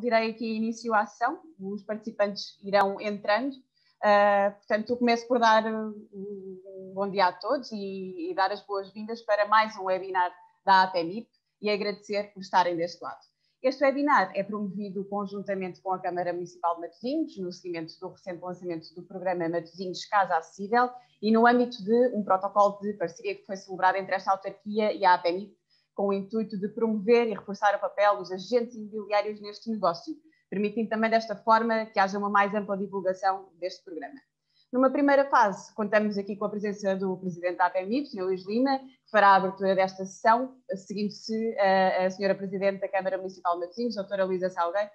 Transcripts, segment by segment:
direi aqui início à sessão, os participantes irão entrando. Portanto, eu começo por dar um bom dia a todos e dar as boas-vindas para mais um webinar da APMIP e agradecer por estarem deste lado. Este webinar é promovido conjuntamente com a Câmara Municipal de Matosinhos, no seguimento do recente lançamento do programa Matosinhos Casa Acessível e no âmbito de um protocolo de parceria que foi celebrado entre esta autarquia e a APMIP, com o intuito de promover e reforçar o papel dos agentes imobiliários neste negócio, permitindo também desta forma que haja uma mais ampla divulgação deste programa. Numa primeira fase, contamos aqui com a presença do Presidente da APMIP, Sr. Luís Lima, que fará a abertura desta sessão, seguindo-se a Sra. Presidente da Câmara Municipal de Matosinhos, Dra. Luísa Salgueiro,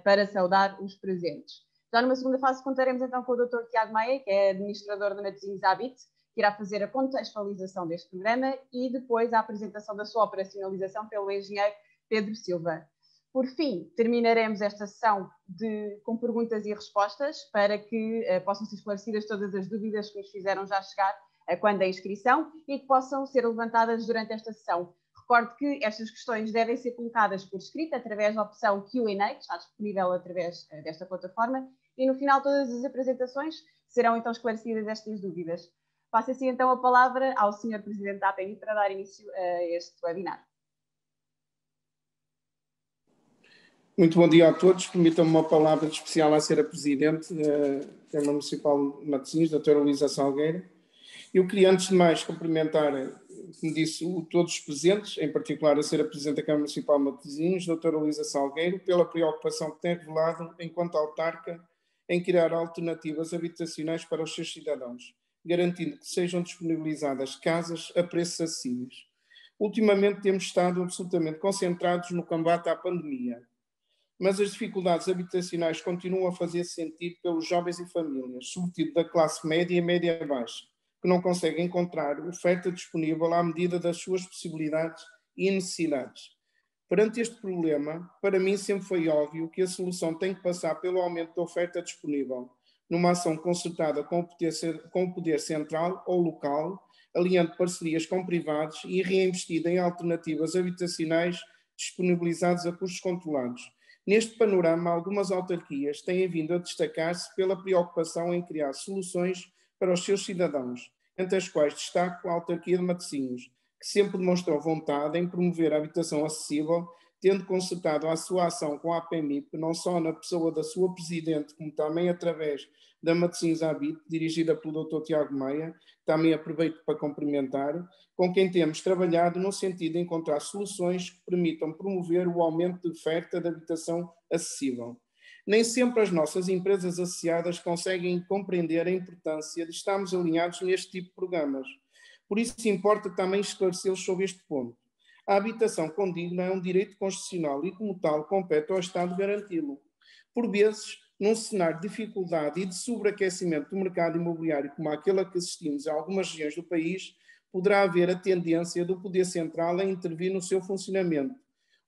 para saudar os presentes. Já numa segunda fase contaremos então com o Dr. Tiago Maia, que é administrador da Matosinhos Habit, que irá fazer a contextualização deste programa e depois a apresentação da sua operacionalização pelo engenheiro Pedro Silva. Por fim, terminaremos esta sessão com perguntas e respostas para que possam ser esclarecidas todas as dúvidas que nos fizeram já chegar quando a inscrição e que possam ser levantadas durante esta sessão. Recordo que estas questões devem ser colocadas por escrito através da opção Q&A, que está disponível através desta plataforma, e no final todas as apresentações serão então esclarecidas estas dúvidas. Passo assim então a palavra ao Sr. Presidente da APMIP para dar início a este webinar. Muito bom dia a todos. Permitam-me uma palavra especial à Sra. Presidente da Câmara Municipal de Matosinhos, Dra. Luísa Salgueiro. Eu queria, antes de mais, cumprimentar, como disse, todos os presentes, em particular a Sra. Presidente da Câmara Municipal de Matosinhos, Dra. Luísa Salgueiro, pela preocupação que tem revelado, enquanto autarca, em criar alternativas habitacionais para os seus cidadãos, garantindo que sejam disponibilizadas casas a preços acessíveis. Ultimamente temos estado absolutamente concentrados no combate à pandemia, mas as dificuldades habitacionais continuam a fazer-se sentir pelos jovens e famílias, sobretudo da classe média e média-baixa, que não conseguem encontrar oferta disponível à medida das suas possibilidades e necessidades. Perante este problema, para mim sempre foi óbvio que a solução tem que passar pelo aumento da oferta disponível, numa ação concertada com o poder central ou local, alinhando parcerias com privados e reinvestida em alternativas habitacionais disponibilizadas a custos controlados. Neste panorama, algumas autarquias têm vindo a destacar-se pela preocupação em criar soluções para os seus cidadãos, entre as quais destaco a autarquia de Matosinhos, que sempre demonstrou vontade em promover a habitação acessível, tendo concertado a sua ação com a APMIP, não só na pessoa da sua Presidente, como também através da Matosinhos Habit, dirigida pelo Dr. Tiago Maia, também aproveito para cumprimentar, com quem temos trabalhado no sentido de encontrar soluções que permitam promover o aumento de oferta de habitação acessível. Nem sempre as nossas empresas associadas conseguem compreender a importância de estarmos alinhados neste tipo de programas. Por isso importa também esclarecê-los sobre este ponto. A habitação condigna é um direito constitucional e, como tal, compete ao Estado garanti-lo. Por vezes, num cenário de dificuldade e de sobreaquecimento do mercado imobiliário como aquele a que assistimos em algumas regiões do país, poderá haver a tendência do Poder Central a intervir no seu funcionamento,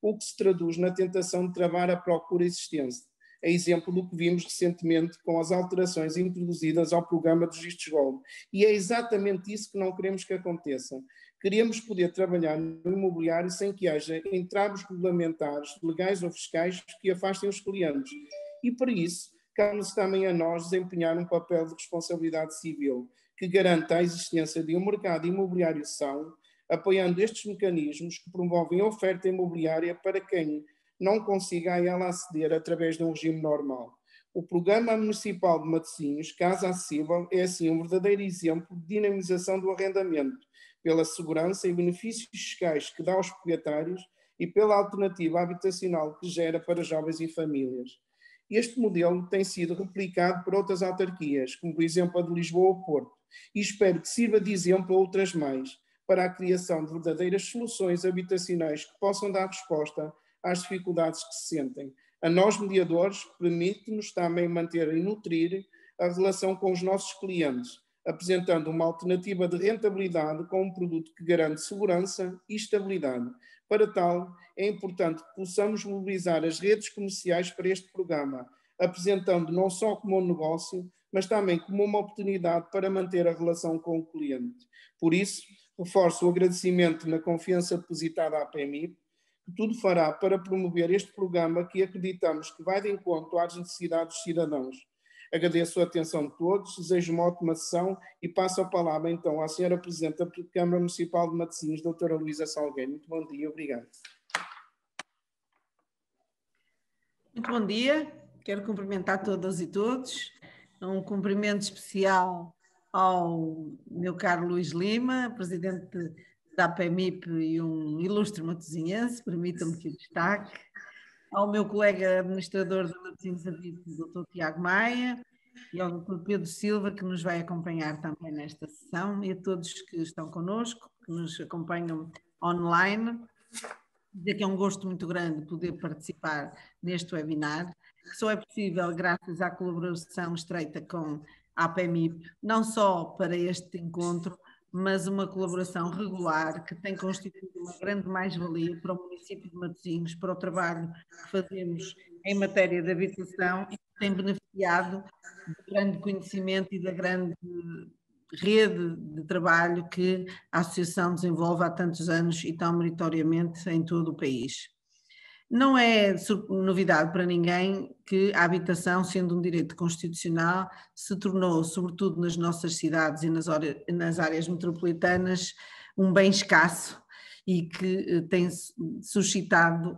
o que se traduz na tentação de travar a procura existente. É exemplo do que vimos recentemente com as alterações introduzidas ao programa dos vistos gold. E é exatamente isso que não queremos que aconteça. Queremos poder trabalhar no imobiliário sem que haja entraves regulamentares, legais ou fiscais que afastem os clientes. E para isso, cabe-nos também a nós desempenhar um papel de responsabilidade civil que garanta a existência de um mercado imobiliário são, apoiando estes mecanismos que promovem a oferta imobiliária para quem não consiga a ela aceder através de um regime normal. O Programa Municipal de Matosinhos, Casa Acessível, é assim um verdadeiro exemplo de dinamização do arrendamento, pela segurança e benefícios fiscais que dá aos proprietários e pela alternativa habitacional que gera para jovens e famílias. Este modelo tem sido replicado por outras autarquias, como por exemplo a de Lisboa ou Porto, e espero que sirva de exemplo a outras mais, para a criação de verdadeiras soluções habitacionais que possam dar resposta às dificuldades que se sentem. A nós, mediadores, permite-nos também manter e nutrir a relação com os nossos clientes, apresentando uma alternativa de rentabilidade com um produto que garante segurança e estabilidade. Para tal, é importante que possamos mobilizar as redes comerciais para este programa, apresentando não só como um negócio, mas também como uma oportunidade para manter a relação com o cliente. Por isso, reforço o agradecimento na confiança depositada à PMI, que tudo fará para promover este programa que acreditamos que vai de encontro às necessidades dos cidadãos. Agradeço a atenção de todos, desejo uma ótima sessão e passo a palavra então à senhora Presidente da Câmara Municipal de Matosinhos, doutora Luísa Salgueiro. Muito bom dia, obrigado. Muito bom dia, quero cumprimentar todas e todos. Um cumprimento especial ao meu caro Luís Lima, presidente da APMIP e um ilustre matosinhense, permitam-me que o destaque. Ao meu colega administrador da Matosinhos Avito, Dr. Tiago Maia, e ao Dr. Pedro Silva, que nos vai acompanhar também nesta sessão, e a todos que estão connosco, que nos acompanham online. Dizer que é um gosto muito grande poder participar neste webinar, que só é possível graças à colaboração estreita com a APMIP, não só para este encontro, mas uma colaboração regular que tem constituído uma grande mais-valia para o município de Matosinhos, para o trabalho que fazemos em matéria de habitação e que tem beneficiado do grande conhecimento e da grande rede de trabalho que a Associação desenvolve há tantos anos e tão meritoriamente em todo o país. Não é novidade para ninguém que a habitação, sendo um direito constitucional, se tornou, sobretudo nas nossas cidades e nas áreas metropolitanas, um bem escasso e que tem suscitado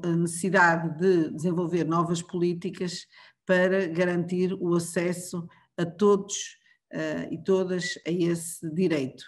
a necessidade de desenvolver novas políticas para garantir o acesso a todos e todas a esse direito.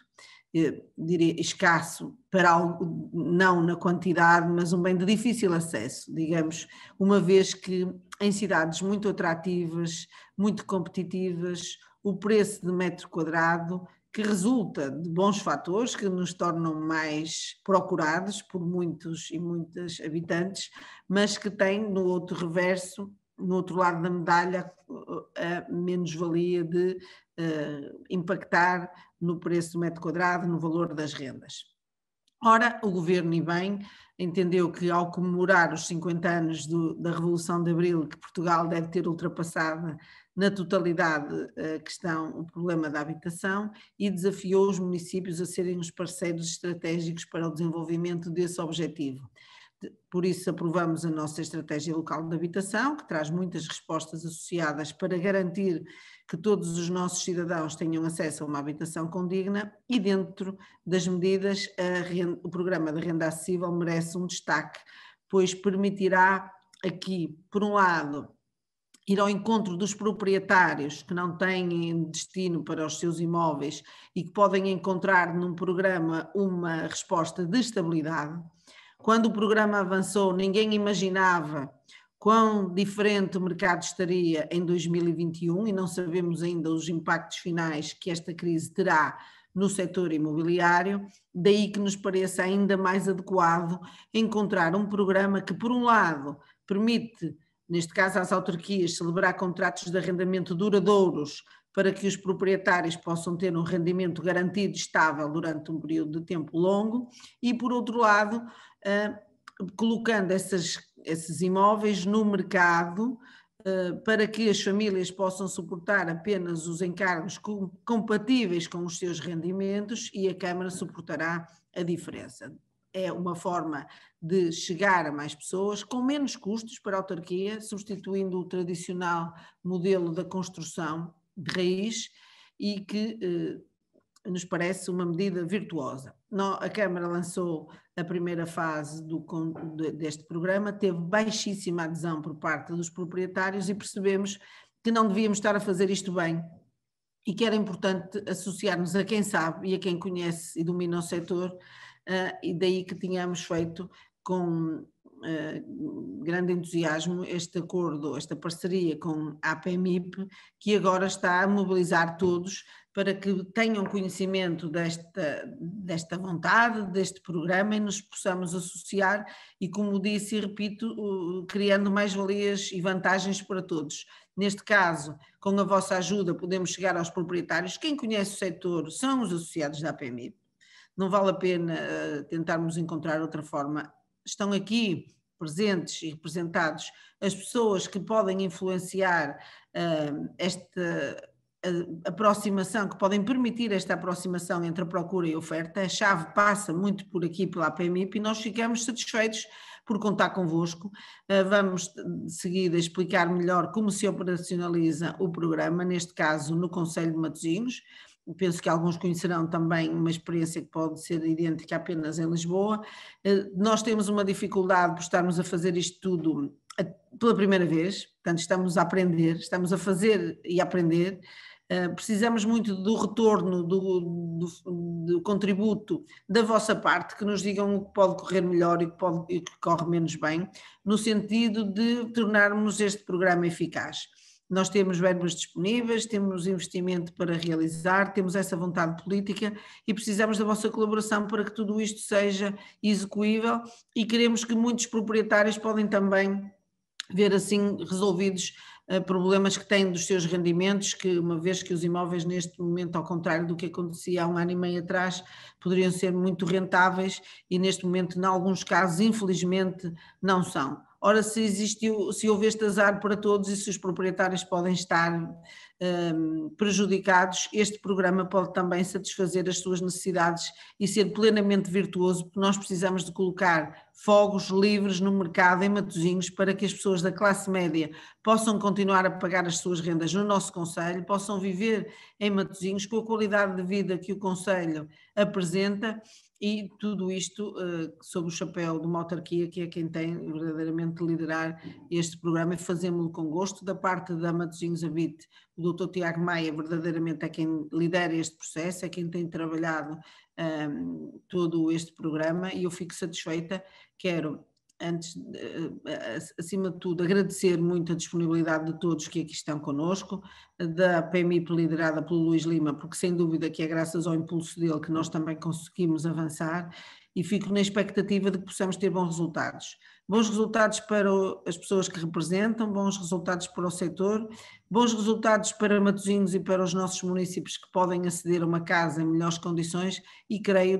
Diria escasso, para algo, não na quantidade, mas um bem de difícil acesso, digamos, uma vez que em cidades muito atrativas, muito competitivas, o preço de metro quadrado, que resulta de bons fatores que nos tornam mais procurados por muitos e muitas habitantes, mas que tem no outro reverso, no outro lado da medalha, a menos-valia de impactar no preço do metro quadrado, no valor das rendas. Ora, o Governo, e bem, entendeu que ao comemorar os 50 anos da Revolução de Abril, que Portugal deve ter ultrapassado na totalidade a questão, o problema da habitação, e desafiou os municípios a serem os parceiros estratégicos para o desenvolvimento desse objetivo. Por isso aprovamos a nossa Estratégia Local de Habitação, que traz muitas respostas associadas para garantir que todos os nossos cidadãos tenham acesso a uma habitação condigna, e dentro das medidas o Programa de Renda Acessível merece um destaque, pois permitirá aqui, por um lado, ir ao encontro dos proprietários que não têm destino para os seus imóveis e que podem encontrar num programa uma resposta de estabilidade. Quando o programa avançou, ninguém imaginava quão diferente o mercado estaria em 2021 e não sabemos ainda os impactos finais que esta crise terá no setor imobiliário, daí que nos pareça ainda mais adequado encontrar um programa que, por um lado, permite, neste caso às autarquias, celebrar contratos de arrendamento duradouros para que os proprietários possam ter um rendimento garantido e estável durante um período de tempo longo, e por outro lado, colocando esses imóveis no mercado para que as famílias possam suportar apenas os encargos compatíveis com os seus rendimentos e a Câmara suportará a diferença. É uma forma de chegar a mais pessoas com menos custos para a autarquia, substituindo o tradicional modelo da construção de raiz, e que nos parece uma medida virtuosa. A Câmara lançou a primeira fase deste programa, teve baixíssima adesão por parte dos proprietários e percebemos que não devíamos estar a fazer isto bem e que era importante associar-nos a quem sabe e a quem conhece e domina o setor, e daí que tínhamos feito com grande entusiasmo este acordo, esta parceria com a APMIP, que agora está a mobilizar todos para que tenham conhecimento desta vontade, deste programa, e nos possamos associar e, como disse e repito, criando mais-valias e vantagens para todos. Neste caso, com a vossa ajuda, podemos chegar aos proprietários. Quem conhece o setor são os associados da APMIP. Não vale a pena tentarmos encontrar outra forma. Estão aqui presentes e representados as pessoas que podem influenciar aproximação, que podem permitir esta aproximação entre a procura e a oferta. A chave passa muito por aqui, pela PMIP, e nós ficamos satisfeitos por contar convosco. Vamos de seguida explicar melhor como se operacionaliza o programa, neste caso no Concelho de Matosinhos. Penso que alguns conhecerão também uma experiência que pode ser idêntica apenas em Lisboa. Nós temos uma dificuldade por estarmos a fazer isto tudo pela primeira vez, portanto estamos a aprender, estamos a fazer e a aprender. Precisamos muito do retorno, do contributo da vossa parte, que nos digam o que pode correr melhor e o que corre menos bem, no sentido de tornarmos este programa eficaz. Nós temos verbas disponíveis, temos investimento para realizar, temos essa vontade política e precisamos da vossa colaboração para que tudo isto seja execuível, e queremos que muitos proprietários podem também ver assim resolvidos problemas que têm dos seus rendimentos, que uma vez que os imóveis neste momento, ao contrário do que acontecia há 1 ano e meio atrás, poderiam ser muito rentáveis e neste momento, em alguns casos, infelizmente, não são. Ora, se houve este azar para todos e se os proprietários podem estar prejudicados, este programa pode também satisfazer as suas necessidades e ser plenamente virtuoso, porque nós precisamos de colocar fogos livres no mercado em Matosinhos para que as pessoas da classe média possam continuar a pagar as suas rendas no nosso concelho, possam viver em Matosinhos com a qualidade de vida que o concelho apresenta, e tudo isto sob o chapéu de uma autarquia que é quem tem verdadeiramente de liderar este programa, e fazemos-lo com gosto. Da parte da Matosinhos Habite, o Dr. Tiago Maia verdadeiramente é quem lidera este processo, é quem tem trabalhado todo este programa, e eu fico satisfeita. Quero, antes, acima de tudo, agradecer muito a disponibilidade de todos que aqui estão connosco, da PMIP liderada pelo Luís Lima, porque sem dúvida que é graças ao impulso dele que nós também conseguimos avançar, e fico na expectativa de que possamos ter bons resultados para as pessoas que representam, bons resultados para o setor, bons resultados para Matosinhos e para os nossos municípios que podem aceder a uma casa em melhores condições, e creio,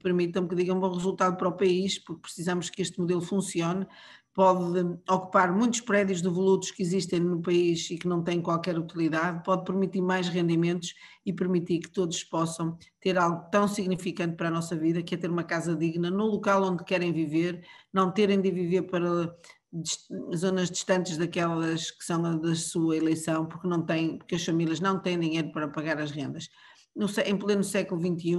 permitam-me que diga, um bom resultado para o país, porque precisamos que este modelo funcione. Pode ocupar muitos prédios devolutos que existem no país e que não têm qualquer utilidade, pode permitir mais rendimentos e permitir que todos possam ter algo tão significante para a nossa vida, que é ter uma casa digna no local onde querem viver, não terem de viver para zonas distantes daquelas que são da sua eleição, porque as famílias não têm dinheiro para pagar as rendas. Em pleno século XXI,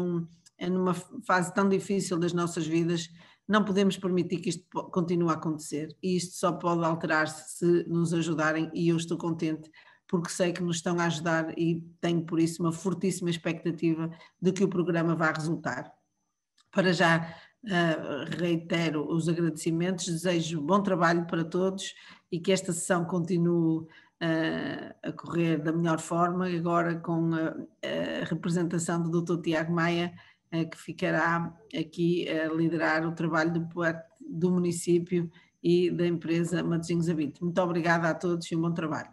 numa fase tão difícil das nossas vidas, não podemos permitir que isto continue a acontecer, e isto só pode alterar-se se nos ajudarem, e eu estou contente porque sei que nos estão a ajudar e tenho por isso uma fortíssima expectativa de que o programa vá resultar. Para já reitero os agradecimentos, desejo bom trabalho para todos e que esta sessão continue a correr da melhor forma, agora com a representação do Dr. Tiago Maia, que ficará aqui a liderar o trabalho do município e da empresa Matosinhos Habite. Muito obrigada a todos e um bom trabalho.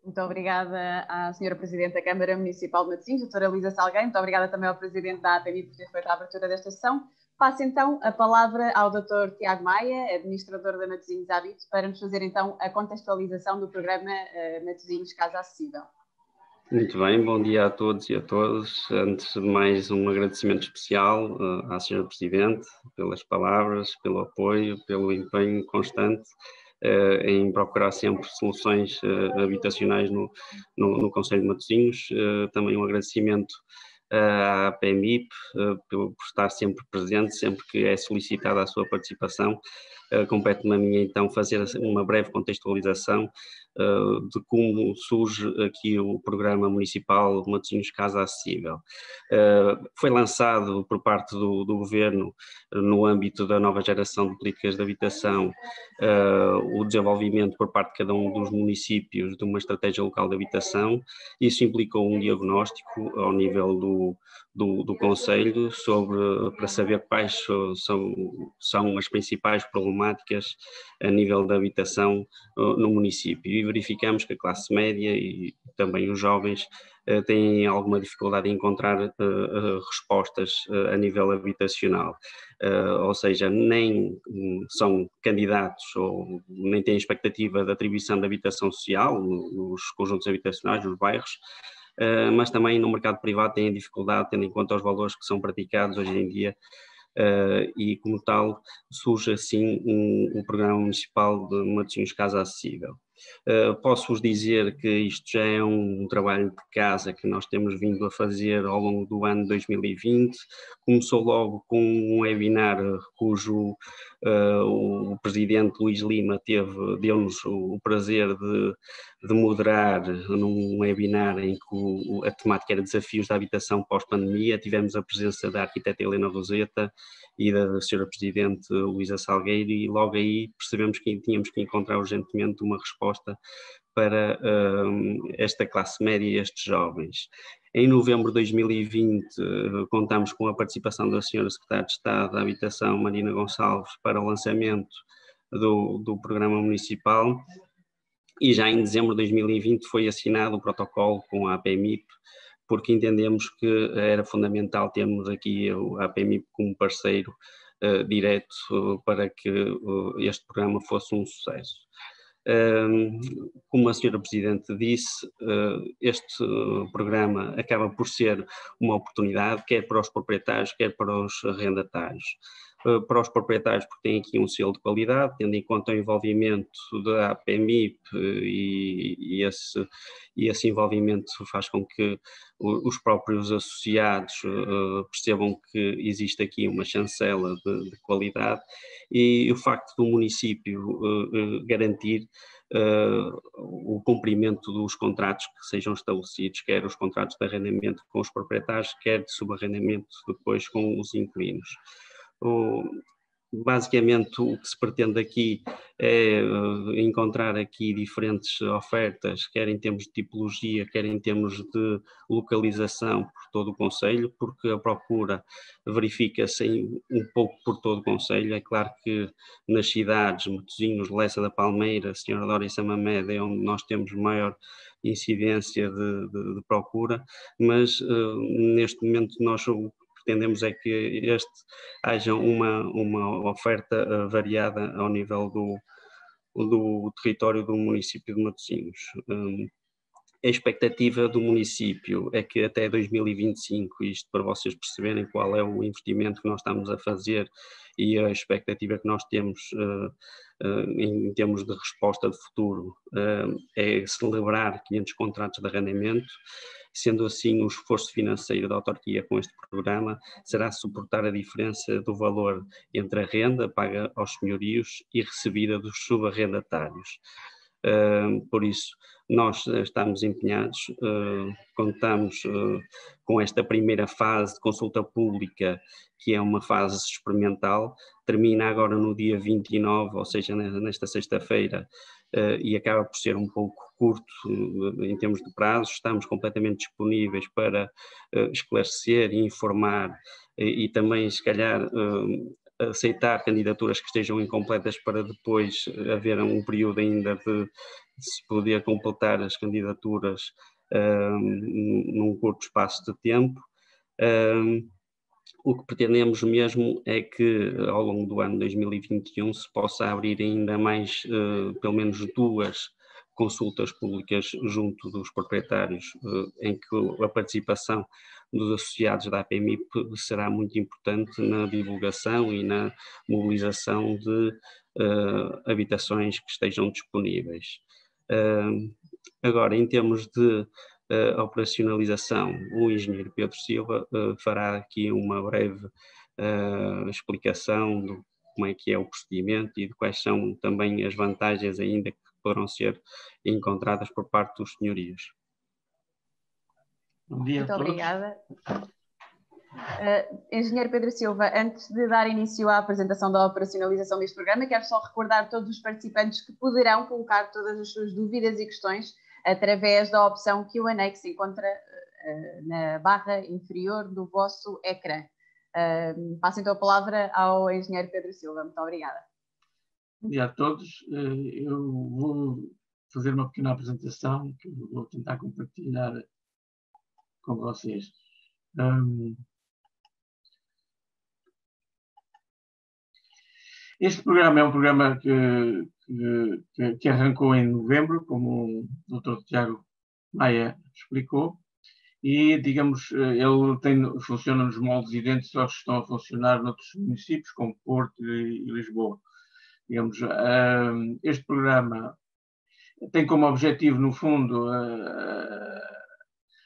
Muito obrigada à Sra. Presidente da Câmara Municipal de Matosinhos, Dra. Luísa Salgueiro. Muito obrigada também ao Presidente da APMI por ter feito a abertura desta sessão. Passo então a palavra ao Dr. Tiago Maia, administrador da Matosinhos Habite, para nos fazer então a contextualização do programa Matosinhos Casa Acessível. Muito bem, bom dia a todos e a todas. Antes de mais, um agradecimento especial à Sra. Presidente pelas palavras, pelo apoio, pelo empenho constante em procurar sempre soluções habitacionais no Concelho de Matosinhos. Também um agradecimento à PMIP por estar sempre presente, sempre que é solicitada a sua participação. Compete-me a mim então fazer uma breve contextualização de como surge aqui o programa municipal Matosinhos Casa Acessível. Foi lançado por parte do Governo, no âmbito da nova geração de políticas de habitação, o desenvolvimento por parte de cada um dos municípios de uma estratégia local de habitação. Isso implicou um diagnóstico ao nível do Concelho para saber quais são as principais problemáticas problemáticas a nível da habitação no município, e verificamos que a classe média e também os jovens têm alguma dificuldade em encontrar respostas a nível habitacional, ou seja, nem são candidatos ou nem têm expectativa de atribuição de habitação social nos conjuntos habitacionais, nos bairros, mas também no mercado privado têm dificuldade, tendo em conta os valores que são praticados hoje em dia, e como tal surge assim o Programa Municipal de Matosinhos Casa Acessível. Posso-vos dizer que isto já é um trabalho de casa que nós temos vindo a fazer ao longo do ano 2020. Começou logo com um webinar cujo o presidente Luís Lima deu-nos o prazer de moderar num webinar em que a temática era desafios da habitação pós-pandemia. Tivemos a presença da arquiteta Helena Roseta e da senhora presidente Luísa Salgueiro, e logo aí percebemos que tínhamos que encontrar urgentemente uma resposta para esta classe média e estes jovens. Em novembro de 2020 contamos com a participação da senhora secretária de Estado da Habitação, Marina Gonçalves, para o lançamento do programa municipal, e já em dezembro de 2020 foi assinado o protocolo com a APMIP, porque entendemos que era fundamental termos aqui a APMIP como parceiro direto para que este programa fosse um sucesso. Como a senhora Presidente disse, este programa acaba por ser uma oportunidade, quer para os proprietários, quer para os arrendatários. Para os proprietários, porque tem aqui um selo de qualidade, tendo em conta o envolvimento da APMIP, e esse envolvimento faz com que os próprios associados percebam que existe aqui uma chancela de qualidade, e o facto do município garantir o cumprimento dos contratos que sejam estabelecidos, quer os contratos de arrendamento com os proprietários, quer de subarrendamento depois com os inquilinos. Basicamente o que se pretende aqui é encontrar aqui diferentes ofertas, quer em termos de tipologia, quer em termos de localização por todo o concelho, porque a procura verifica-se um pouco por todo o concelho. É claro que nas cidades, Matosinhos, Lessa da Palmeira, Senhora Dora e Samamed é onde nós temos maior incidência de procura, mas neste momento nós pretendemos é que haja uma oferta variada ao nível do território do município de Matosinhos. A expectativa do município é que até 2025, isto para vocês perceberem qual é o investimento que nós estamos a fazer e a expectativa que nós temos em termos de resposta de futuro, é celebrar 500 contratos de arrendamento. Sendo assim, o esforço financeiro da autarquia com este programa será suportar a diferença do valor entre a renda paga aos senhorios e recebida dos subarrendatários. Por isso, nós estamos empenhados, contamos com esta primeira fase de consulta pública, que é uma fase experimental, termina agora no dia 29, ou seja, nesta sexta-feira, e acaba por ser um pouco curto em termos de prazos. Estamos completamente disponíveis para esclarecer e informar, e também, se calhar, aceitar candidaturas que estejam incompletas para depois haver um período ainda de se poder completar as candidaturas num curto espaço de tempo. O que pretendemos mesmo é que ao longo do ano 2021 se possa abrir ainda mais, pelo menos 2 consultas públicas junto dos proprietários, em que a participação dos associados da APMIP será muito importante na divulgação e na mobilização de habitações que estejam disponíveis. Agora, em termos de operacionalização, o engenheiro Pedro Silva fará aqui uma breve explicação de como é que é o procedimento e de quais são também as vantagens ainda que poderão ser encontradas por parte dos senhorios. Bom dia a todos. Muito obrigada. Engenheiro Pedro Silva, antes de dar início à apresentação da operacionalização deste programa, quero só recordar todos os participantes que poderão colocar todas as suas dúvidas e questões através da opção Q&A que se encontra na barra inferior do vosso ecrã. Passo então a palavra ao engenheiro Pedro Silva. Muito obrigada. Bom dia a todos. Eu vou fazer uma pequena apresentação que vou tentar compartilhar com vocês. Este programa é um programa que arrancou em novembro, como o Dr. Tiago Maia explicou, e, digamos, ele funciona nos moldes idênticos aos que estão a funcionar noutros municípios, como Porto e Lisboa. Digamos, este programa tem como objetivo, no fundo,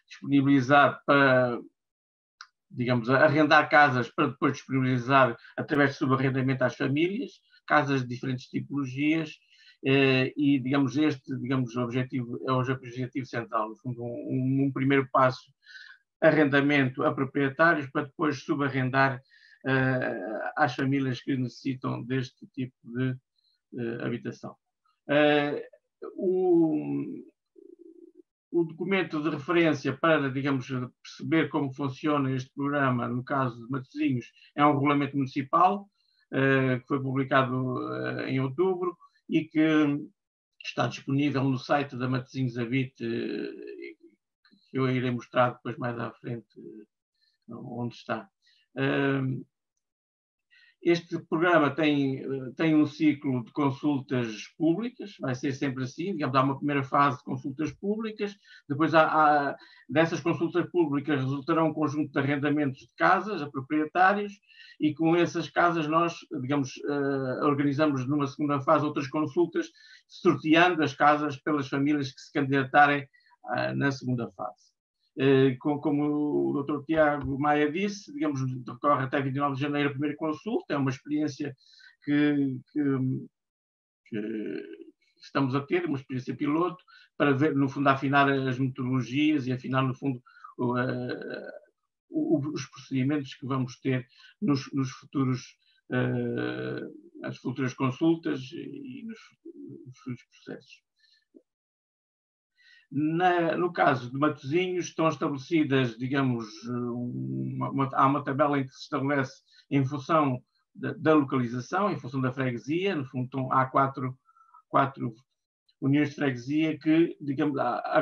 disponibilizar para, digamos, arrendar casas para depois disponibilizar através de subarrendamento às famílias, casas de diferentes tipologias, e, digamos, objetivo é o objetivo central, no fundo, um primeiro passo, arrendamento a proprietários para depois subarrendar às famílias que necessitam deste tipo de habitação. O documento de referência para, digamos, perceber como funciona este programa, no caso de Matosinhos, é um regulamento municipal que foi publicado em outubro e que está disponível no site da Matosinhos Habite, que eu irei mostrar depois mais à frente onde está. Este programa tem um ciclo de consultas públicas, vai ser sempre assim, digamos, há uma primeira fase de consultas públicas, depois dessas consultas públicas resultará um conjunto de arrendamentos de casas a proprietários e com essas casas nós, digamos, organizamos numa segunda fase outras consultas, sorteando as casas pelas famílias que se candidatarem na segunda fase. Como o Dr. Tiago Maia disse, digamos, decorre até 29 de janeiro a primeira consulta, é uma experiência que estamos a ter, uma experiência piloto, para ver, no fundo, afinar as metodologias e afinar, no fundo, os procedimentos que vamos ter nos futuros, as futuras consultas e nos futuros processos. No caso de Matosinhos, estão estabelecidas, digamos, há uma tabela em que se estabelece em função da localização, em função da freguesia, no fundo há quatro uniões de freguesia que, digamos,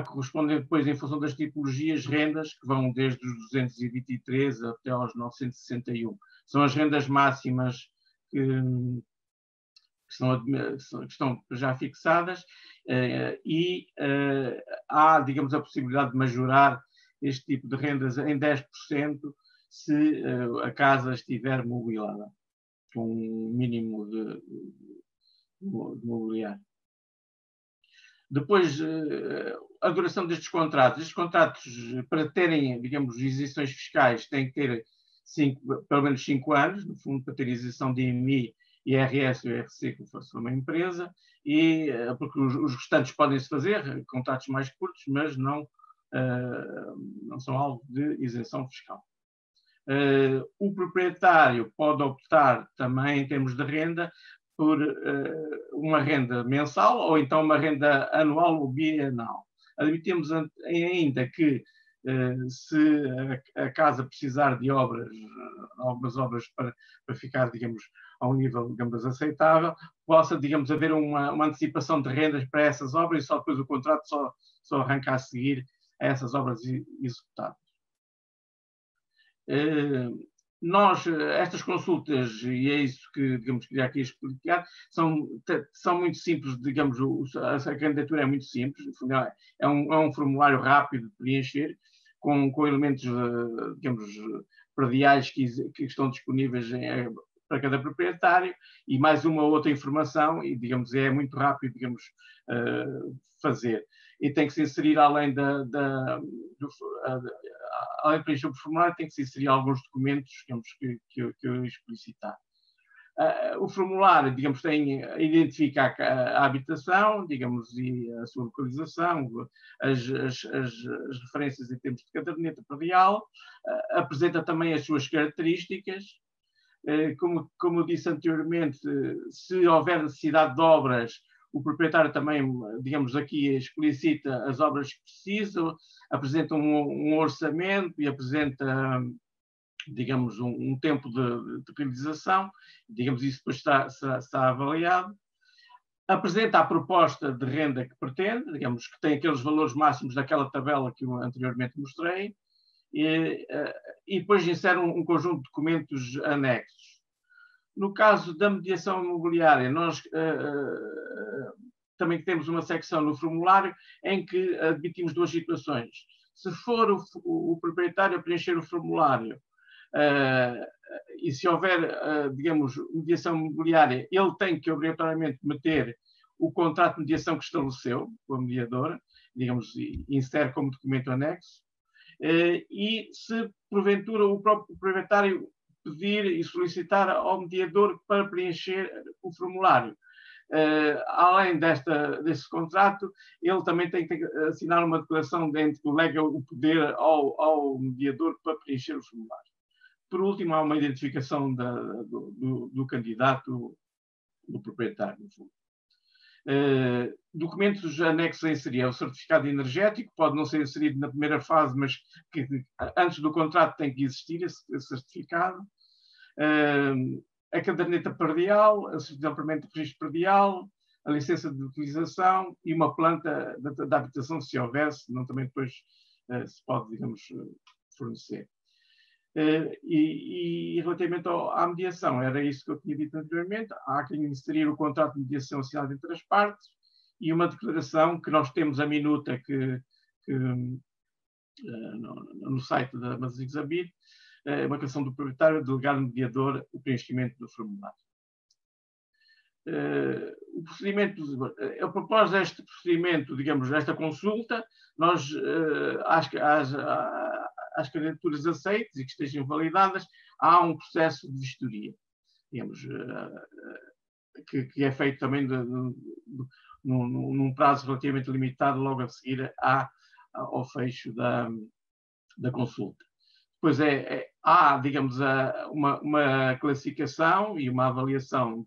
correspondem depois em função das tipologias rendas que vão desde os 223 até aos 961. São as rendas máximas que estão já fixadas e há, digamos, a possibilidade de majorar este tipo de rendas em 10% se a casa estiver mobilada, com um mínimo de mobiliário. Depois, a duração destes contratos. Estes contratos, para terem, digamos, isenções fiscais, têm que ter pelo menos 5 anos, no fundo, para ter isenção de IMI, IRS e IRC, como fosse uma empresa, e porque os restantes podem-se fazer, contratos mais curtos, mas não são alvo de isenção fiscal. O proprietário pode optar também, em termos de renda, por uma renda mensal ou então uma renda anual ou bienal. Admitimos ainda que se a casa precisar de algumas obras para ficar, digamos, a um nível, digamos, aceitável, possa, digamos, haver uma antecipação de rendas para essas obras e só depois o contrato só arranca a seguir a essas obras executadas. Estas consultas, e é isso que, digamos, queria aqui explicar, são muito simples, digamos, a candidatura é muito simples, é um formulário rápido de preencher, com elementos, digamos, prediais que estão disponíveis para cada proprietário e mais uma ou outra informação e, digamos, é muito rápido, digamos, fazer. E tem que se inserir, além além de preencher o formulário, tem que se inserir alguns documentos, digamos, que eu explicitar. O formulário, digamos, identifica a habitação, digamos, e a sua localização, as referências em termos de caderneta predial, apresenta também as suas características. Como eu disse anteriormente, se houver necessidade de obras, o proprietário também, digamos, aqui explicita as obras que precisam, apresenta um orçamento e apresenta, digamos, um tempo de realização, digamos, isso depois está avaliado. apresenta a proposta de renda que pretende, digamos que tem aqueles valores máximos daquela tabela que eu anteriormente mostrei, e depois insere um conjunto de documentos anexos. No caso da mediação imobiliária, nós também temos uma secção no formulário em que admitimos duas situações. Se for o proprietário a preencher o formulário e se houver, digamos, mediação imobiliária, ele tem que obrigatoriamente meter o contrato de mediação que estabeleceu com a mediadora, digamos, e insere como documento anexo. E se porventura o próprio proprietário pedir e solicitar ao mediador para preencher o formulário. Além desse contrato, ele também tem que assinar uma declaração dentro que lega o poder ao mediador para preencher o formulário. Por último, há uma identificação do candidato, do proprietário, no fundo. Documentos anexos a inserir. O certificado energético pode não ser inserido na primeira fase, mas que antes do contrato tem que existir esse certificado. A caderneta predial, a certidão permanente de registro predial, a licença de utilização e uma planta da habitação, se houvesse, não também depois se pode, digamos, fornecer. E relativamente à mediação, era isso que eu tinha dito anteriormente, há que inserir o contrato de mediação assinado entre as partes e uma declaração que nós temos a minuta no site da Matosinhos Habite, uma declaração do proprietário, delegar no mediador o preenchimento do formulário. O procedimento, eu propus este procedimento, digamos, esta consulta, nós, às candidaturas aceites e que estejam validadas, há um processo de vistoria, digamos, que é feito também num prazo relativamente limitado, logo a seguir ao fecho da consulta. Depois há, digamos, uma classificação e uma avaliação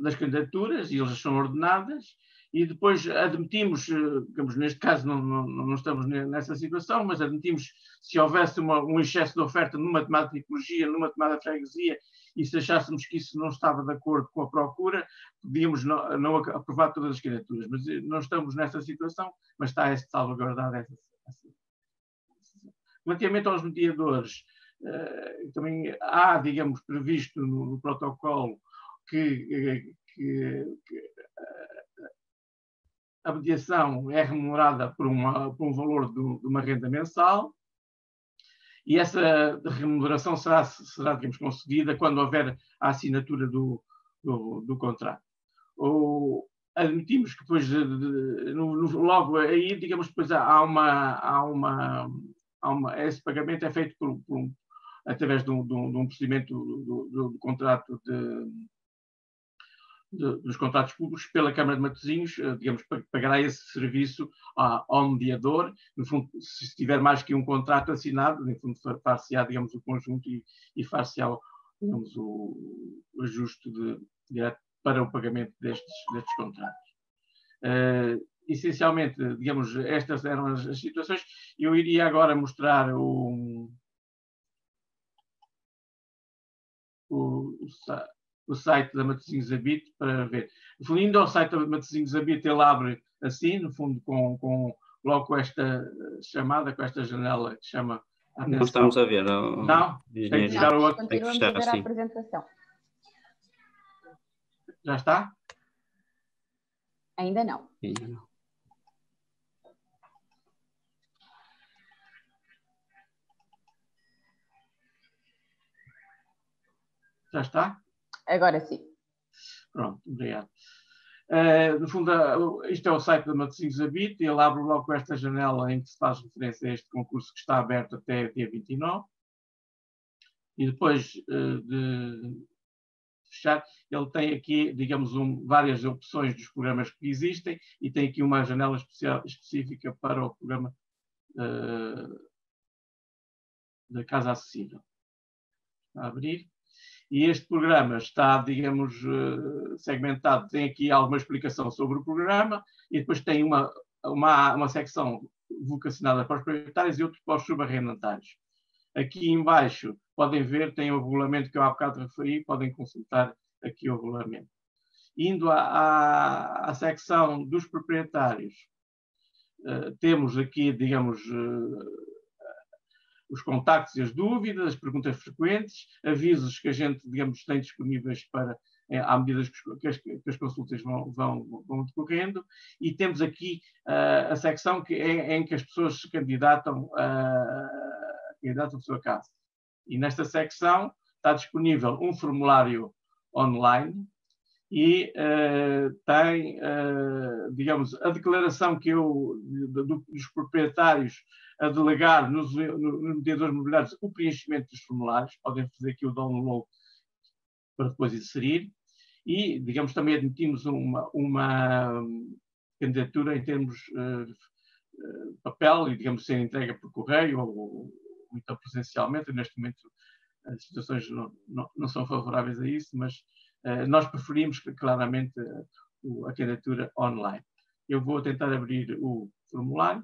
das candidaturas, e elas são ordenadas, e depois admitimos, digamos, neste caso não estamos nessa situação, mas admitimos se houvesse um excesso de oferta numa determinada tipologia, numa determinada freguesia, e se achássemos que isso não estava de acordo com a procura, podíamos não aprovar todas as candidaturas. Mas não estamos nessa situação, mas está salvaguardada essa situação. Relativamente aos mediadores, também há, digamos, previsto no protocolo que a mediação é remunerada por um valor de uma renda mensal, e essa remuneração será digamos, concedida quando houver a assinatura do contrato. Ou admitimos que depois, logo aí, digamos, depois esse pagamento é feito através de um procedimento do contrato dos contratos públicos pela Câmara de Matosinhos, digamos, pagará esse serviço ao mediador. No fundo, se tiver mais que um contrato assinado, no fundo, far-se-á, digamos, o conjunto e far-se-á, digamos, o ajuste direto para o pagamento destes contratos. Essencialmente, digamos, estas eram as situações. Eu iria agora mostrar o site da Matosinhos Habite para ver. Indo ao site da Matosinhos Habite, ele abre assim, no fundo, logo com esta chamada, com esta janela que chama a atenção. Não estamos a ver. Não? Tem que fechar o outro. Continuamos a ver a apresentação. Já está? Ainda não. Ainda não. Já está? Agora sim. Pronto, obrigado. No fundo, isto é o site da Matosinhos Habite, ele abre logo com esta janela em que se faz referência a este concurso que está aberto até dia 29. E depois de fechar, ele tem aqui, digamos, várias opções dos programas que existem e tem aqui uma janela específica para o programa da Casa Acessível. A abrir. E este programa está, digamos, segmentado, tem aqui alguma explicação sobre o programa e depois tem uma secção vocacionada para os proprietários e outra para os subarrendatários. Aqui embaixo podem ver, tem o regulamento que eu há bocado referi, podem consultar aqui o regulamento. Indo à secção dos proprietários, temos aqui, digamos, os contactos e as dúvidas, as perguntas frequentes, avisos que a gente, digamos, tem disponíveis para, à medida que as consultas vão decorrendo, e temos aqui a secção em que as pessoas se candidatam à sua casa. E nesta secção está disponível um formulário online e tem, digamos, a declaração que dos proprietários a delegar nos mediadores imobiliários o preenchimento dos formulários. Podem fazer aqui o download para depois inserir. E, digamos, também admitimos uma candidatura em termos de papel e, digamos, ser entregue por correio ou então presencialmente. Neste momento as situações não são favoráveis a isso, mas nós preferimos claramente a candidatura online. Eu vou tentar abrir o formulário.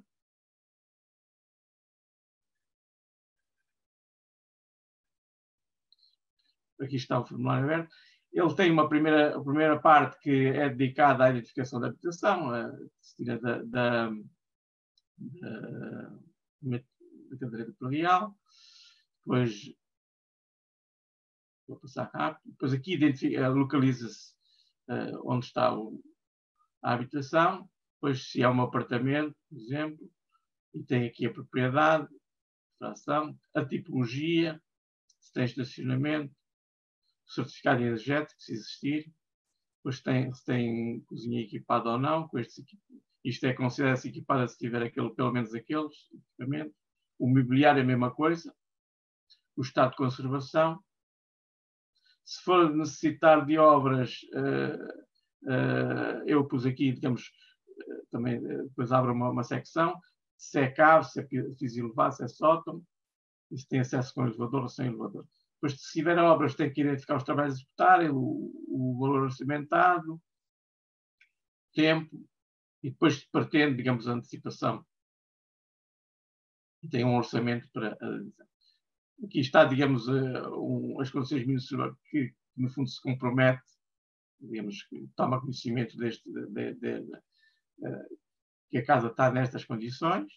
Aqui está o formulário aberto. Ele tem a primeira parte que é dedicada à identificação da habitação, se tira da cadeira editorial. Depois, vou passar rápido. Depois aqui localiza-se onde está a habitação. Depois se é um apartamento, por exemplo, e tem aqui a propriedade, a tipologia, se tem estacionamento, certificado energético, se existir, depois se tem cozinha equipada ou não, com isto considera-se equipada se tiver pelo menos aqueles equipamentos. O mobiliário é a mesma coisa, o estado de conservação. Se for necessitar de obras, eu pus aqui, digamos, também depois abro uma secção, se é cave, se é piso elevado, se é sótão, e se tem acesso com elevador ou sem elevador. Depois, se tiver obras, tem que identificar os trabalhos a executar, o valor orçamentado, tempo, e depois pretende, digamos, a antecipação. E tem um orçamento para... Aqui está, digamos, as condições mínimas que, no fundo, se compromete, digamos, que toma conhecimento que a casa está nestas condições.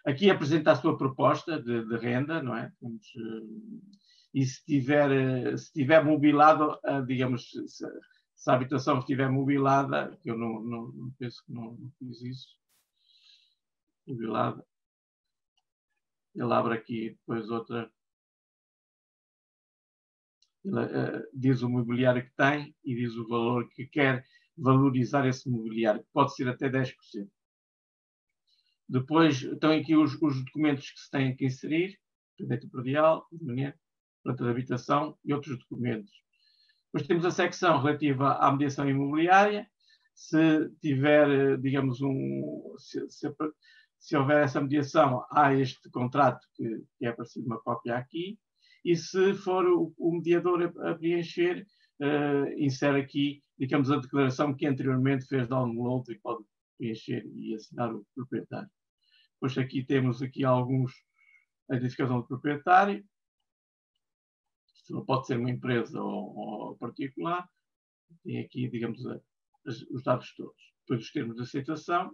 Aqui apresenta a sua proposta de renda, não é? E se tiver mobilado, digamos, se a habitação estiver mobilada, que eu não penso que não fiz isso, mobilada, ele abre aqui depois outra, ele diz o mobiliário que tem e diz o valor que quer valorizar esse mobiliário, que pode ser até 10%. Depois estão aqui os documentos que se têm que inserir, direito predial, planta de habitação e outros documentos. Depois temos a secção relativa à mediação imobiliária. Se tiver, digamos, se houver essa mediação, há este contrato que é aparecido uma cópia aqui. E se for o mediador a preencher, insere aqui, digamos, a declaração que anteriormente fez download e pode preencher e assinar o proprietário. Depois aqui temos aqui a identificação do proprietário. Isto não pode ser uma empresa ou particular. Tem aqui, digamos, os dados todos. Depois os termos de aceitação.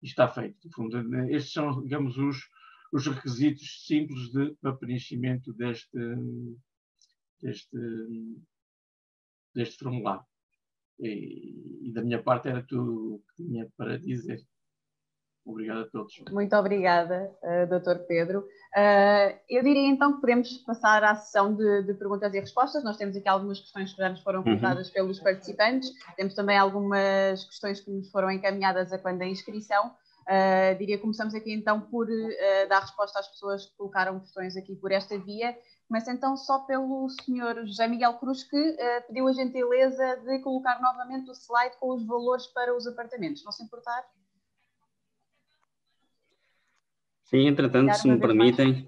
E está feito. No fundo, estes são, digamos, os requisitos simples para preenchimento deste formulário. E da minha parte era tudo o que tinha para dizer. Obrigado a todos. Muito obrigada, Dr. Pedro. Eu diria então que podemos passar à sessão de perguntas e respostas. Nós temos aqui algumas questões que já nos foram colocadas pelos participantes. Temos também algumas questões que nos foram encaminhadas a quando da inscrição. Diria que começamos aqui então por dar resposta às pessoas que colocaram questões aqui por esta via. Começo então só pelo Sr. José Miguel Cruz, que pediu a gentileza de colocar novamente o slide com os valores para os apartamentos. Não se importar? Sim, entretanto, se me permitem,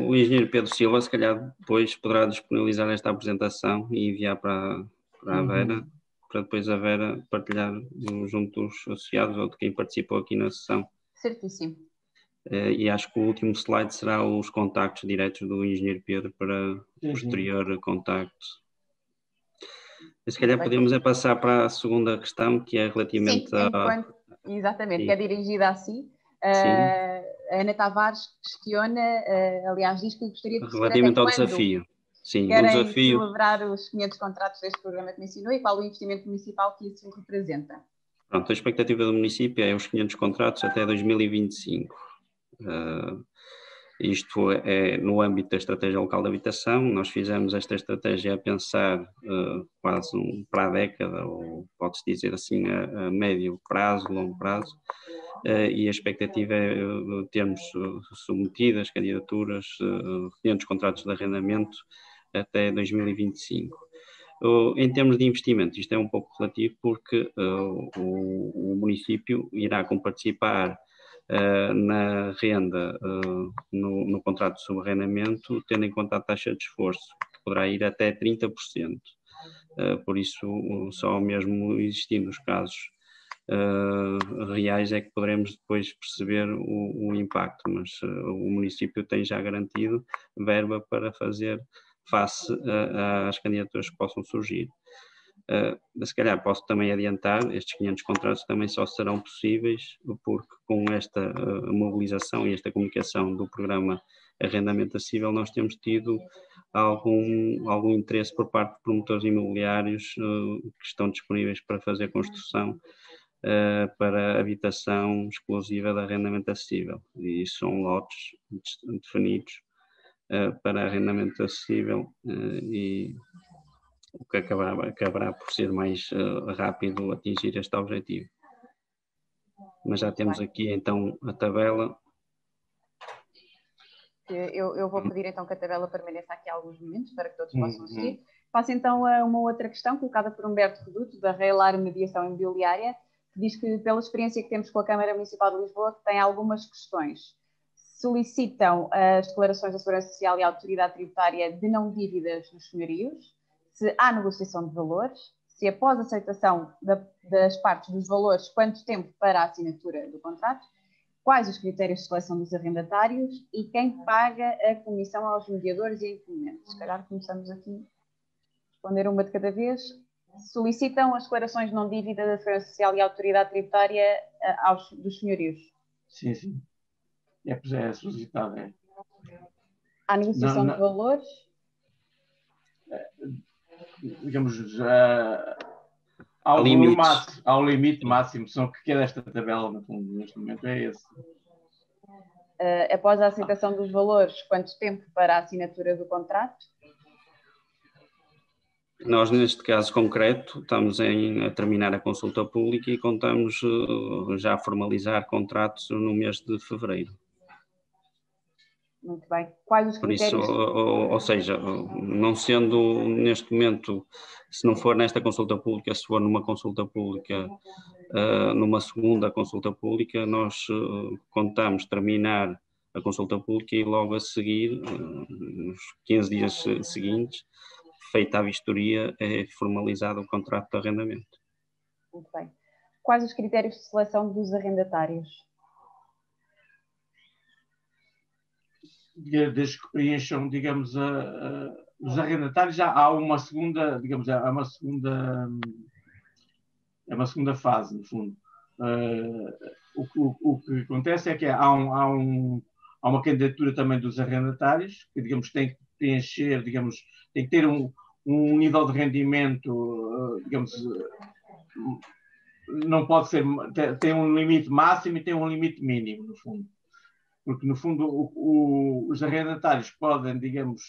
o engenheiro Pedro Silva, se calhar, depois poderá disponibilizar esta apresentação e enviar para a Vera, para depois a Vera partilhar junto dos associados ou de quem participou aqui na sessão. Certíssimo. E acho que o último slide será os contactos diretos do engenheiro Pedro para posterior contacto. Se calhar podemos passar para a segunda questão, que é relativamente exatamente, que é dirigida a si. A Ana Tavares questiona, aliás, diz que gostaria de perceber relativamente ao desafio. Sim, querem o desafio... celebrar os 500 contratos deste programa que mencionou e qual o investimento municipal que isso representa. Pronto, a expectativa do município é os 500 contratos até 2025. Isto é no âmbito da Estratégia Local de Habitação. Nós fizemos esta estratégia a pensar quase para a década, ou pode-se dizer assim, a médio prazo, longo prazo, e a expectativa é termos submetidas candidaturas, 500 contratos de arrendamento até 2025. Em termos de investimento, isto é um pouco relativo porque o município irá comparticipar na renda, no contrato de subarrendamento, tendo em conta a taxa de esforço, que poderá ir até 30%. Por isso, só mesmo existindo os casos reais é que poderemos depois perceber o impacto, mas o município tem já garantido verba para fazer face às candidaturas que possam surgir. Se calhar posso também adiantar, estes 500 contratos também só serão possíveis porque com esta mobilização e esta comunicação do programa Arrendamento Acessível nós temos tido algum interesse por parte de promotores imobiliários que estão disponíveis para fazer construção para habitação exclusiva de arrendamento acessível, e são lotes definidos para arrendamento acessível e o que acabará por ser mais rápido atingir este objetivo. Mas já temos aqui então a tabela. Eu vou pedir então que a tabela permaneça aqui alguns momentos para que todos possam assistir. Passo então a uma outra questão colocada por Humberto Reduto, da Reilar Mediação Imobiliária, que diz que pela experiência que temos com a Câmara Municipal de Lisboa tem algumas questões. Solicitam as declarações da Segurança Social e a Autoridade Tributária de não dívidas nos senhorios, se há negociação de valores, se após a aceitação das partes dos valores, quanto tempo para a assinatura do contrato, quais os critérios de seleção dos arrendatários e quem paga a comissão aos mediadores e incumbentes. Se calhar começamos aqui a responder uma de cada vez. Solicitam as declarações de não dívida da Segurança Social e a Autoridade Tributária dos senhorios. Sim, sim. É solicitado. É. Há negociação de valores? Digamos, ao limite máximo, são que é desta tabela, no fundo, neste momento é esse. Após a aceitação dos valores, quanto tempo para a assinatura do contrato? Nós, neste caso concreto, estamos a terminar a consulta pública e contamos já a formalizar contratos no mês de fevereiro. Muito bem. Quais os critérios? Por isso, ou seja, não sendo neste momento, se não for nesta consulta pública, se for numa consulta pública, numa segunda consulta pública, nós contamos terminar a consulta pública e logo a seguir, nos 15 dias seguintes, feita a vistoria, é formalizado o contrato de arrendamento. Muito bem. Quais os critérios de seleção dos arrendatários? Desde que preencham, digamos, os arrendatários, já há uma segunda, digamos, há uma segunda fase, no fundo. O que acontece é que há uma candidatura também dos arrendatários, que, digamos, tem que preencher, digamos, tem que ter um nível de rendimento, digamos, não pode ser, tem um limite máximo e tem um limite mínimo, no fundo. Porque, no fundo, os arrendatários podem, digamos,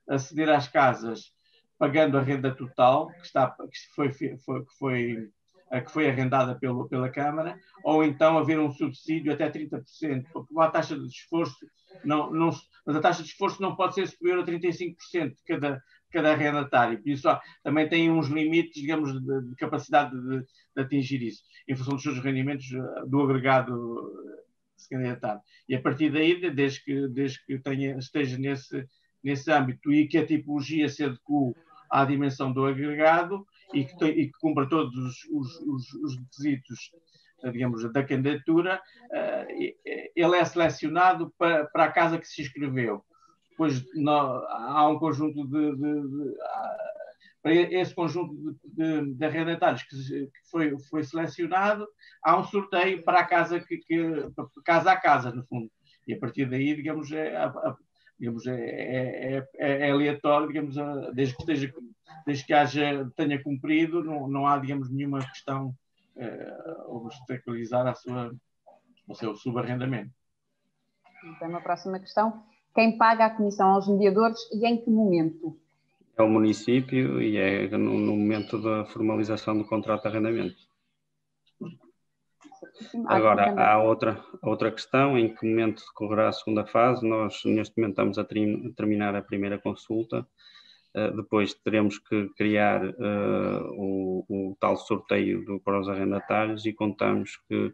aceder às casas pagando a renda total, que foi arrendada pela Câmara, ou então haver um subsídio até 30%, porque a taxa de esforço mas a taxa de esforço não pode ser superior a 35% de cada arrendatário. Por isso, também tem uns limites, digamos, de capacidade de atingir isso, em função dos seus rendimentos do agregado se candidatar. E a partir daí, desde que esteja nesse âmbito e que a tipologia se adeque à dimensão do agregado e que cumpra todos os requisitos digamos, da candidatura, ele é selecionado para a casa que se inscreveu. Depois há um conjunto para esse conjunto de arrendatários que foi selecionado, há um sorteio para a casa, casa a casa, no fundo. E a partir daí, digamos, é aleatório, digamos, desde que tenha cumprido, não há, digamos, nenhuma questão obstaculizar o seu subarrendamento. Então, a próxima questão: quem paga a comissão aos mediadores e em que momento? É o município e é no momento da formalização do contrato de arrendamento. Agora, há outra questão: em que momento decorrerá a segunda fase? Nós, neste momento, estamos a terminar a primeira consulta. Depois teremos que criar o tal sorteio para os arrendatários e contamos que,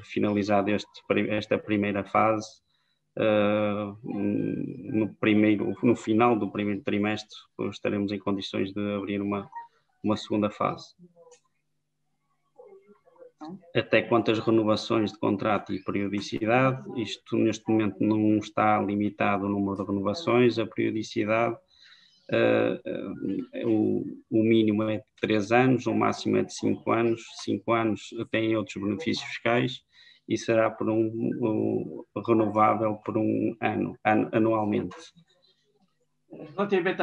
finalizada esta primeira fase, no final do primeiro trimestre, estaremos em condições de abrir uma segunda fase. Até quantas renovações de contrato e periodicidade, isto neste momento não está limitado o número de renovações, a periodicidade, o mínimo é de 3 anos, o máximo é de 5 anos. 5 anos tem outros benefícios fiscais e será renovável por um ano, anualmente. Relativamente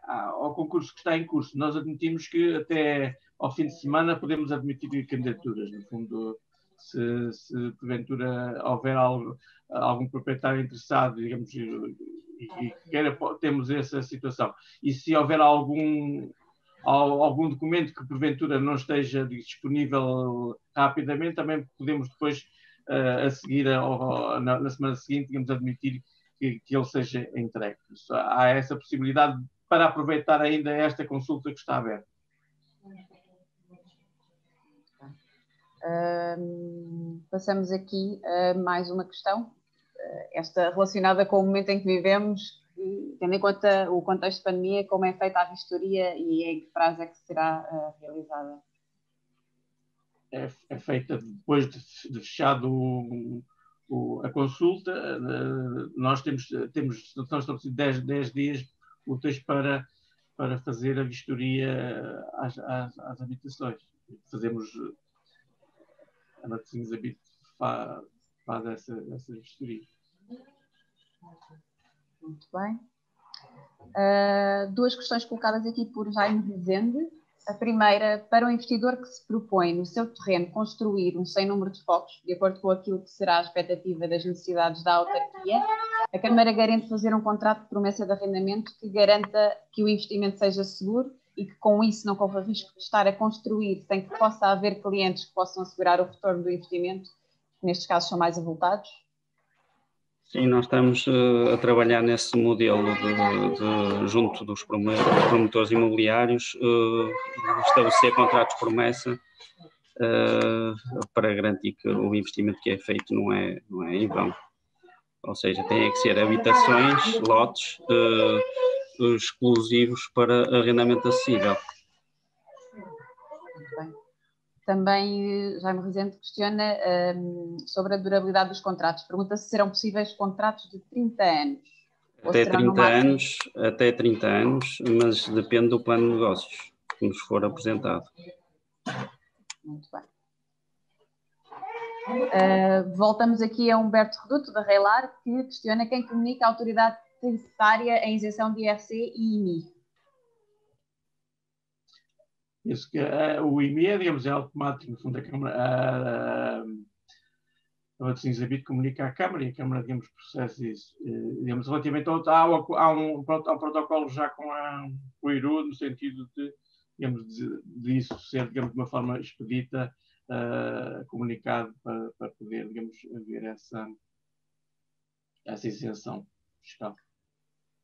ao concurso que está em curso, nós admitimos que até ao fim de semana podemos admitir candidaturas. No fundo, se porventura houver algum proprietário interessado, digamos, e temos essa situação. E se houver algum documento que porventura não esteja disponível rapidamente, também podemos depois, a seguir, na semana seguinte, digamos, admitir que ele seja entregue. Há essa possibilidade para aproveitar ainda esta consulta que está aberta. Passamos aqui a mais uma questão, esta relacionada com o momento em que vivemos, tendo em conta o contexto de pandemia, como é feita a vistoria e em que prazo é que será realizada? É feita depois de fechado a consulta. Nós temos estabelecido 10 dias úteis para fazer a vistoria às habitações. Fazemos a Matosinhos Habite faz essa vistoria. Muito bem. 2 questões colocadas aqui por Jaime Rezende. A primeira: para o investidor que se propõe no seu terreno construir um sem número de focos, de acordo com aquilo que será a expectativa das necessidades da autarquia, a Câmara garante fazer um contrato de promessa de arrendamento que garanta que o investimento seja seguro e que com isso não corra risco de estar a construir sem que possa haver clientes que possam assegurar o retorno do investimento, que nestes casos são mais avultados? Sim, nós estamos a trabalhar nesse modelo junto dos promotores imobiliários, estabelecer contratos de promessa para garantir que o investimento que é feito não é em vão. Ou seja, tem que ser habitações, lotes exclusivos para arrendamento acessível. Muito bem. Também Jaime Rezende questiona sobre a durabilidade dos contratos. Pergunta se serão possíveis contratos de 30 anos. Até 30 anos, mas depende do plano de negócios que nos for apresentado. Muito bem. Voltamos aqui a Humberto Reduto, da Reilar, que questiona quem comunica à autoridade tributária a isenção de IRC e IMI. Isso que o IMI, digamos, é automático. No fundo, a Câmara, a Matosinhos Habite comunica à Câmara e a Câmara, digamos, processa isso. Digamos, relativamente há um protocolo já com o IRU, no sentido de, digamos, de isso ser, digamos, de uma forma expedita, comunicado para poder, digamos, haver essa isenção fiscal.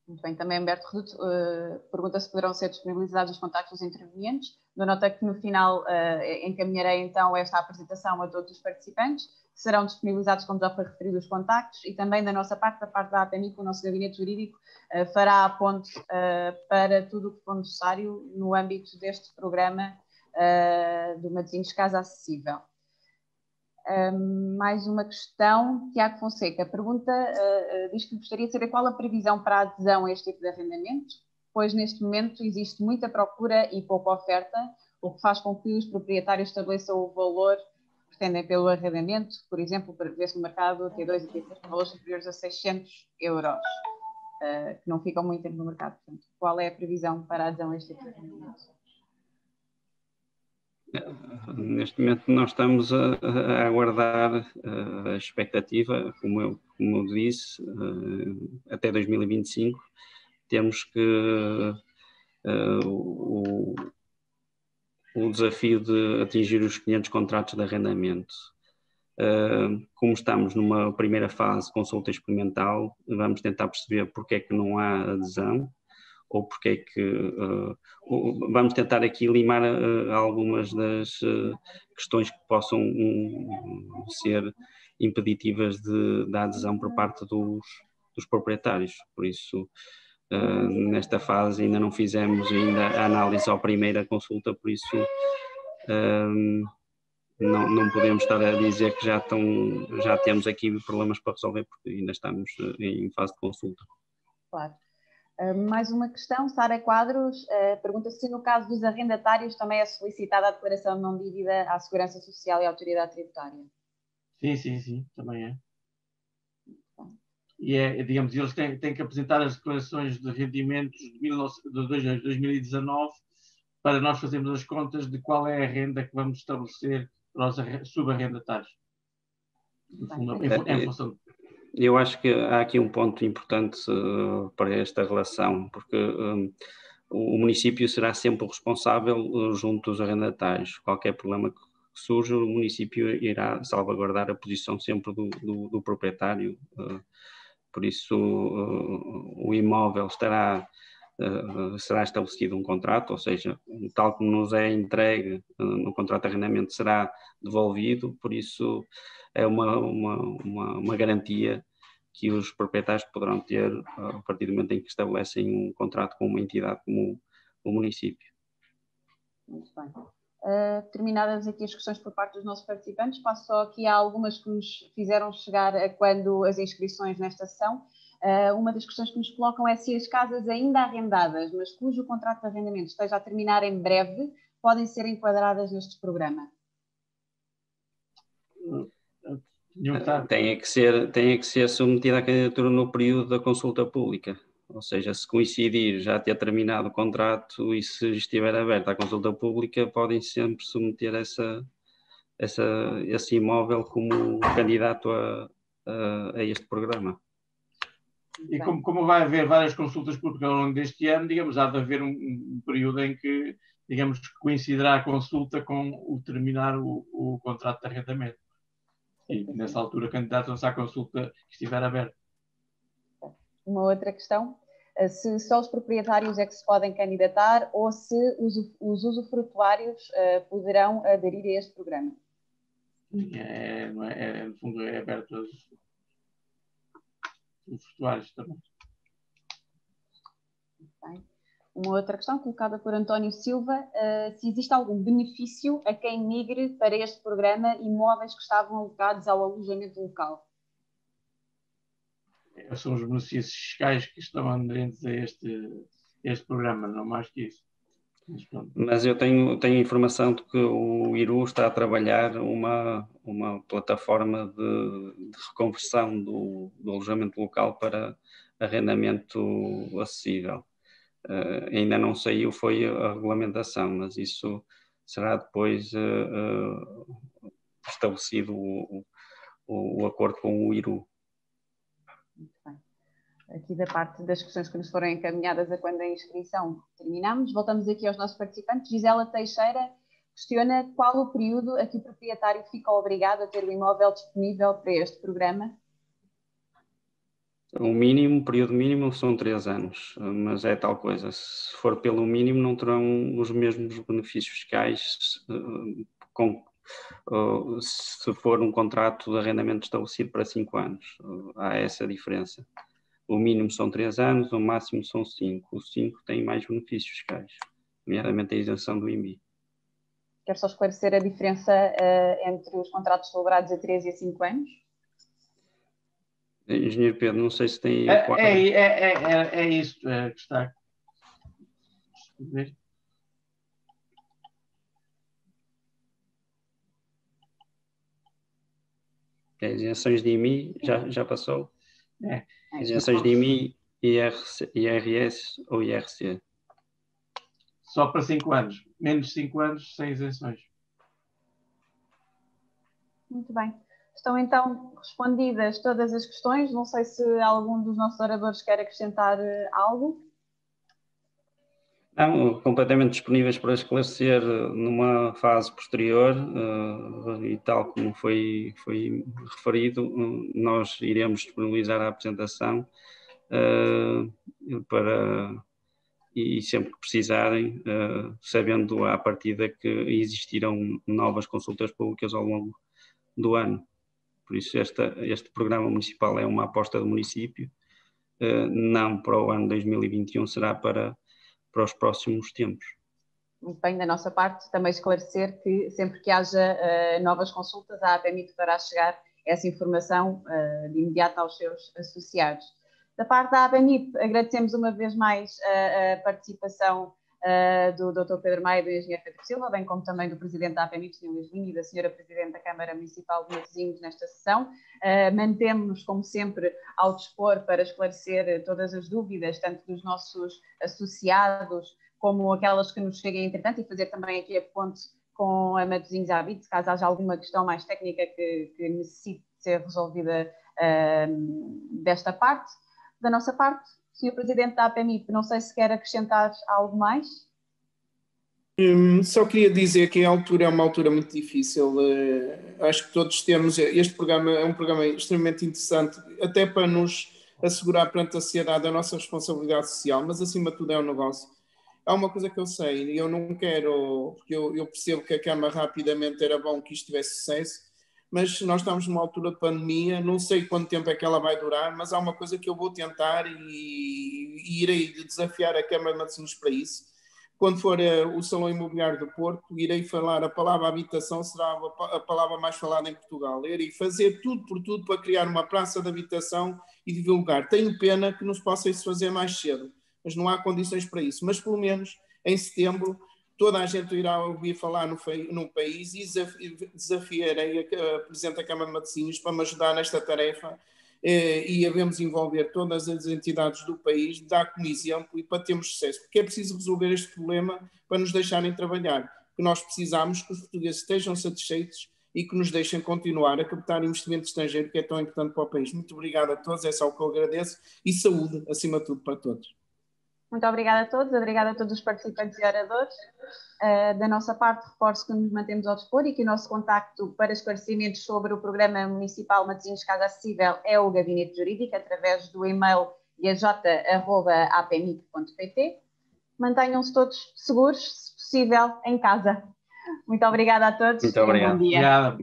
Muito bem. Também Humberto Reduto pergunta se poderão ser disponibilizados os contactos dos intervenientes. Dou nota que no final encaminharei então esta apresentação a todos os participantes. Serão disponibilizados, como já foi referido, os contactos, e também da nossa parte, da parte da APMIC, o nosso gabinete jurídico fará a ponte para tudo o que for necessário no âmbito deste programa do Matosinhos Casa Acessível. Mais uma questão, Tiago Fonseca pergunta, diz que gostaria de saber qual a previsão para a adesão a este tipo de arrendamento, pois neste momento existe muita procura e pouca oferta, o que faz com que os proprietários estabeleçam o valor que pretendem pelo arrendamento, por exemplo, vê-se no mercado T2 e T3 com valores superiores a 600 euros, que não ficam muito tempo no mercado. Portanto, qual é a previsão para a adesão a este tipo de arrendamento? Neste momento nós estamos a aguardar a expectativa, como eu disse, até 2025 temos que o desafio de atingir os 500 contratos de arrendamento. Como estamos numa primeira fase de consulta experimental, vamos tentar perceber porque é que não há adesão, ou porque é que vamos tentar aqui limar algumas das questões que possam ser impeditivas da adesão por parte dos proprietários. Por isso, nesta fase ainda não fizemos ainda a análise à primeira consulta, por isso não podemos estar a dizer que já temos aqui problemas para resolver, porque ainda estamos em fase de consulta. Claro. Mais uma questão, Sara Quadros pergunta se no caso dos arrendatários também é solicitada a declaração de não dívida à Segurança Social e à Autoridade Tributária. Sim, também é. E digamos, eles têm que apresentar as declarações de rendimentos de 2019 para nós fazermos as contas de qual é a renda que vamos estabelecer para os subarrendatários. Em função. Eu acho que há aqui um ponto importante para esta relação, porque o município será sempre o responsável junto dos arrendatários. Qualquer problema que surja, o município irá salvaguardar a posição sempre do proprietário. Por isso, o imóvel será estabelecido um contrato, ou seja, tal como nos é entregue no contrato de arrendamento será devolvido, por isso é uma garantia que os proprietários poderão ter a partir do momento em que estabelecem um contrato com uma entidade como o município. Muito bem. Terminadas aqui as questões por parte dos nossos participantes, passo só aqui a algumas que nos fizeram chegar a quando as inscrições nesta sessão. Uma das questões que nos colocam é se as casas ainda arrendadas, mas cujo contrato de arrendamento esteja a terminar em breve, podem ser enquadradas neste programa. Tem que ser submetida a candidatura no período da consulta pública, ou seja, se coincidir já ter terminado o contrato e se estiver aberta a consulta pública, podem sempre submeter esse imóvel como candidato a este programa. E como vai haver várias consultas públicas ao longo deste ano, digamos, há de haver um período em que, digamos, coincidirá a consulta com o terminar o contrato de arrendamento. E nessa altura candidatam-se à consulta que estiver aberta. Uma outra questão, se só os proprietários é que se podem candidatar ou se os usufrutuários poderão aderir a este programa? No fundo é aberto aos usufrutuários também. Bem. Uma outra questão colocada por António Silva, se existe algum benefício a quem migre para este programa imóveis que estavam alocados ao alojamento local? São os benefícios fiscais que estão aderentes a este programa, não mais que isso. Mas eu tenho informação de que o IRU está a trabalhar uma plataforma de reconversão do alojamento local para arrendamento acessível. Ainda não saiu, foi a regulamentação, mas isso será depois estabelecido o acordo com o IRU. Muito bem. Aqui da parte das questões que nos foram encaminhadas a quando a inscrição terminamos, voltamos aqui aos nossos participantes. Gisela Teixeira questiona qual o período a que o proprietário fica obrigado a ter o imóvel disponível para este programa. O período mínimo são 3 anos, mas é tal coisa, se for pelo mínimo não terão os mesmos benefícios fiscais se for um contrato de arrendamento estabelecido para 5 anos, há essa diferença. O mínimo são 3 anos, o máximo são 5. Os 5 têm mais benefícios fiscais, nomeadamente a isenção do IMI. Quero só esclarecer a diferença entre os contratos celebrados a 3 e a 5 anos. Engenheiro Pedro, não sei se tem... É isso que está... As isenções de IMI já passou? As isenções de IMI, IRS ou IRC? Só para 5 anos. Menos de 5 anos, sem isenções. Muito bem. Estão então respondidas todas as questões. Não sei se algum dos nossos oradores quer acrescentar algo. Não, completamente disponíveis para esclarecer numa fase posterior e tal como foi referido, nós iremos disponibilizar a apresentação e sempre que precisarem, sabendo à partida que existirão novas consultas públicas ao longo do ano. Por isso este programa municipal é uma aposta do município, não para o ano 2021, será para os próximos tempos. Muito bem, da nossa parte, também esclarecer que sempre que haja novas consultas, a APMIP fará chegar essa informação de imediato aos seus associados. Da parte da APMIP, agradecemos uma vez mais a participação do Dr. Pedro Maia e do Engenheiro Pedro Silva, bem como também do Presidente da APMIP, Sr. Luís Vinho, e da Sra. Presidente da Câmara Municipal de Matosinhos nesta sessão. Mantemos-nos, como sempre, ao dispor para esclarecer todas as dúvidas, tanto dos nossos associados, como aquelas que nos cheguem entretanto, e fazer também aqui a ponte com a Matosinhos Habite, caso haja alguma questão mais técnica que necessite ser resolvida desta parte. Da nossa parte, Sr. Presidente da APMIP, não sei se quer acrescentar algo mais. Só queria dizer que a altura é uma altura muito difícil. Acho que todos temos. Este programa é um programa extremamente interessante, até para nos assegurar perante a sociedade a nossa responsabilidade social, mas acima de tudo é um negócio. Há uma coisa que eu sei, e eu não quero, porque eu percebo que a Câmara rapidamente era bom que isto tivesse sucesso, mas nós estamos numa altura de pandemia, não sei quanto tempo é que ela vai durar, mas há uma coisa que eu vou tentar e irei desafiar a Câmara de Matosinhos para isso. Quando for o Salão Imobiliário do Porto, irei falar, a palavra habitação será a palavra mais falada em Portugal. Irei fazer tudo por tudo para criar uma praça de habitação e divulgar. Tenho pena que não se possa isso fazer mais cedo, mas não há condições para isso. Mas pelo menos em setembro toda a gente irá ouvir falar no país e desafiarei a Presidente da Câmara de Matosinhos para me ajudar nesta tarefa e havemos envolver todas as entidades do país, dar como exemplo e para termos sucesso, porque é preciso resolver este problema para nos deixarem trabalhar, que nós precisamos que os portugueses estejam satisfeitos e que nos deixem continuar a captar investimento estrangeiro, que é tão importante para o país. Muito obrigado a todos, é só o que eu agradeço, e saúde, acima de tudo, para todos. Muito obrigada a todos, obrigada a todos os participantes e oradores. Da nossa parte, reforço que nos mantemos ao dispor e que o nosso contacto para esclarecimentos sobre o Programa Municipal Matosinhos Casa Acessível é o Gabinete Jurídico, através do e-mail iaj@apmip.pt. Mantenham-se todos seguros, se possível, em casa. Muito obrigada a todos. Muito obrigado. Bom dia. Obrigado.